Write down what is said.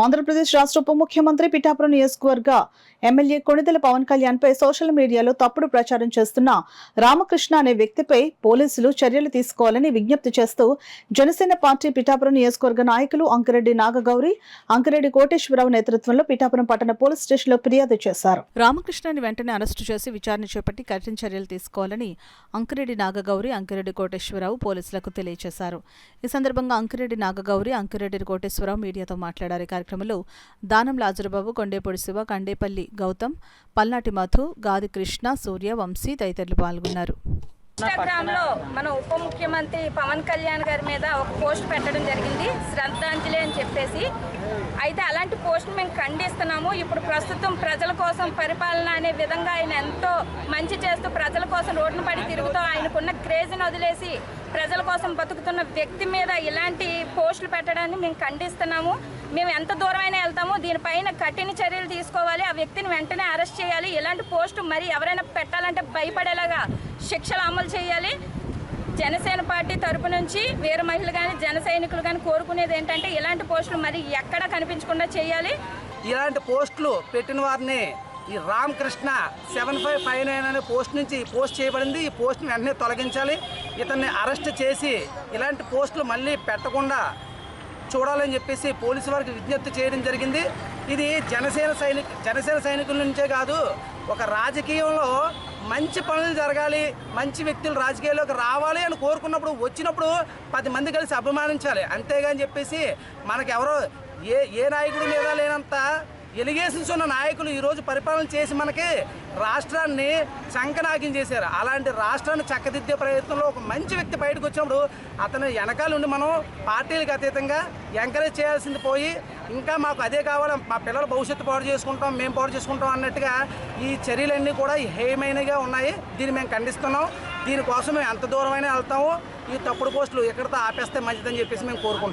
ఆంధ్రప్రదేశ్ రాష్ట్ర ఉప ముఖ్యమంత్రి పిఠాపురం నియోజకవర్గ ఎమ్మెల్యే కొణిదెల పవన్ కళ్యాణ్ పై సోషల్ మీడియాలో తప్పుడు ప్రచారం చేస్తున్న రామకృష్ణ అనే వ్యక్తిపై పోలీసులు చర్యలు తీసుకోవాలని విజ్ఞప్తి చేస్తూ జనసేన పార్టీ పిఠాపురం నియోజకవర్గ నాయకులు అంకిరెడ్డి నాగగౌరి, అంకిరెడ్డి కోటేశ్వరరావు నేతృత్వంలో పిఠాపురం పట్టణ పోలీస్ స్టేషన్లో ఫిర్యాదు చేశారు. రామకృష్ణని వెంటనే అరెస్టు చేసి విచారణ చేపట్టి కఠిన చర్యలు తీసుకోవాలని అంకిరెడ్డి నాగగౌరి, అంకిరెడ్డి కోటేశ్వరరావు పోలీసులకు తెలియజేశారు. ఈ సందర్భంగా అంకిరెడ్డి నాగగౌరి, అంకిరెడ్డి కోటేశ్వరరావు మీడియాతో మాట్లాడారు. కార్యక్రమంలో దానం లాజరుబాబు, కొండేపొడి శివ, కండేపల్లి గౌతమ్, పల్నాటి మధు, గాది కృష్ణ, సూర్య, వంశీ తదితరులు పాల్గొన్నారు. ఇన్స్టాగ్రామ్ లో మన ఉప ముఖ్యమంత్రి పవన్ కళ్యాణ్ గారి మీద ఒక పోస్ట్ పెట్టడం జరిగింది, శ్రద్ధాంజలి అని చెప్పేసి. అయితే అలాంటి పోస్ట్ మేము ఖండిస్తున్నాము. ఇప్పుడు ప్రస్తుతం ప్రజల కోసం పరిపాలన అనే విధంగా ఆయన ఎంతో మంచి చేస్తూ ప్రజల కోసం రోడ్డున పడి తిరుగుతూ ఆయనకున్న క్రేజ్ని వదిలేసి ప్రజల కోసం బతుకుతున్న వ్యక్తి మీద ఇలాంటి పోస్టులు పెట్టడాన్ని మేము ఖండిస్తున్నాము. మేము ఎంత దూరమైనా వెళ్తాము. దీనిపైన కఠిన చర్యలు తీసుకోవాలి. ఆ వ్యక్తిని వెంటనే అరెస్ట్ చేయాలి. ఇలాంటి పోస్టు మరి ఎవరైనా పెట్టాలంటే భయపడేలాగా శిక్షలు అమలు చేయాలి. జనసేన పార్టీ తరపు నుంచి వీర మహిళలు కానీ జన సైనికులు కానీ కోరుకునేది ఏంటంటే ఇలాంటి పోస్టులు మరి ఎక్కడా కనిపించకుండా చేయాలి. ఇలాంటి పోస్టులు పెట్టిన వారిని ఈ రామకృష్ణ 7559 అనే పోస్ట్ నుంచి పోస్ట్ చేయబడింది. ఈ పోస్ట్ని వెంటనే తొలగించాలి. ఇతన్ని అరెస్ట్ చేసి ఇలాంటి పోస్టులు మళ్ళీ పెట్టకుండా చూడాలని చెప్పేసి పోలీసు వారికి విజ్ఞప్తి చేయడం జరిగింది. ఇది జనసేన సైనికుల నుంచే కాదు, ఒక రాజకీయంలో మంచి పనులు జరగాలి, మంచి వ్యక్తులు రాజకీయాల్లోకి రావాలి అని కోరుకున్నప్పుడు వచ్చినప్పుడు 10 మంది కలిసి అభిమానించాలి. అంతేగాని చెప్పేసి మనకెవరో ఏ నాయకుడి మీద లేనంత ఎలిగేషన్స్ ఉన్న నాయకులు ఈరోజు పరిపాలన చేసి మనకి రాష్ట్రాన్ని సంకనాగం చేశారు. అలాంటి రాష్ట్రాన్ని చక్కదిద్దే ప్రయత్నంలో ఒక మంచి వ్యక్తి బయటకు వచ్చినప్పుడు అతను వెనకాల నుండి మనం పార్టీలకు అతీతంగా ఎంకరేజ్ చేయాల్సింది పోయి ఇంకా మాకు అదే కావాలి, మా పిల్లల భవిష్యత్తు పాడు చేసుకుంటాం, మేము పాడు చేసుకుంటాం అన్నట్టుగా ఈ చర్యలన్నీ కూడా హేయమైనగా ఉన్నాయి. దీన్ని మేము ఖండిస్తున్నాం. దీనికోసం మేము ఎంత దూరమైనా వెళ్తాము. ఈ తప్పుడు పోస్టులు ఎక్కడితో ఆపేస్తే మంచిదని చెప్పేసి మేము కోరుకుంటున్నాం.